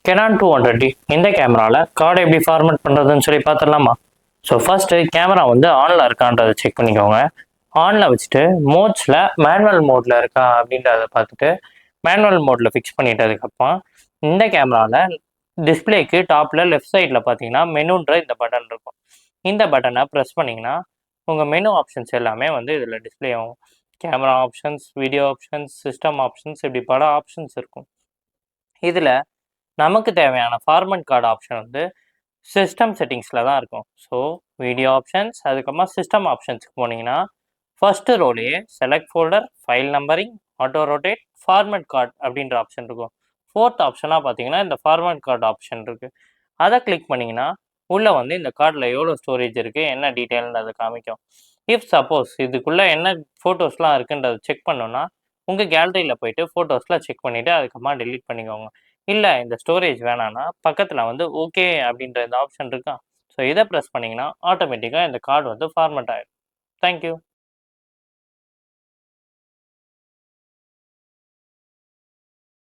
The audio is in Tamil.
கெனான் 200D இந்த கேமராவில் கார்டை எப்படி ஃபார்மேட் பண்ணுறதுன்னு சொல்லி பார்த்துடலாமா? ஸோ ஃபர்ஸ்ட்டு கேமரா வந்து ஆனில் இருக்கான்றதை செக் பண்ணிக்கோங்க. ஆனில் வச்சுட்டு மோட்ஸில் மேனுவல் மோடில் இருக்கா அப்படின்றத பார்த்துட்டு மேனுவல் மோடில் ஃபிக்ஸ் பண்ணிட்டதுக்கப்புறம் இந்த கேமராவில் டிஸ்பிளேக்கு டாப்பில் லெஃப்ட் சைடில் பார்த்தீங்கன்னா மெனுன்ற இந்த பட்டன் இருக்கும். இந்த பட்டனை ப்ரெஸ் பண்ணிங்கன்னா உங்கள் மெனு ஆப்ஷன்ஸ் எல்லாமே வந்து இதில் டிஸ்பிளே ஆகும். Camera options, video options, system options, இப்படி பல ஆப்ஷன்ஸ் இருக்கும். இதில் நமக்கு தேவையான ஃபார்மட் கார்டு ஆப்ஷன் வந்து சிஸ்டம் செட்டிங்ஸில் தான் இருக்கும். ஸோ வீடியோ ஆப்ஷன்ஸ், அதுக்கப்புறமா சிஸ்டம் ஆப்ஷன்ஸ்க்கு போனீங்கன்னா ஃபஸ்ட்டு ரோலையே select folder, file numbering, auto rotate, format card அப்படின்ற ஆப்ஷன் இருக்கும். ஃபோர்த் ஆப்ஷனாக பார்த்தீங்கன்னா இந்த ஃபார்மட் கார்டு ஆப்ஷன் இருக்குது. அதை கிளிக் பண்ணிங்கன்னா உள்ளே வந்து இந்த கார்டில் எவ்வளோ ஸ்டோரேஜ் இருக்குது, என்ன டீட்டெயில்னு அதை காமிக்கும். இஃப் சப்போஸ் இதுக்குள்ளே என்ன ஃபோட்டோஸ்லாம் இருக்குன்றதை செக் பண்ணோன்னா உங்கள் கேலரியில் போயிட்டு ஃபோட்டோஸ்லாம் செக் பண்ணிவிட்டு அதுக்கப்புறமா டெலீட் பண்ணிக்கோங்க. இல்லை இந்த ஸ்டோரேஜ் வேணான்னா பக்கத்தில் வந்து ஓகே அப்படின்ற இந்த ஆப்ஷன் இருக்கா. ஸோ இதை ப்ரெஸ் பண்ணிங்கன்னா ஆட்டோமேட்டிக்காக இந்த கார்டு வந்து ஃபார்மேட் ஆகிடும். தேங்க்யூ.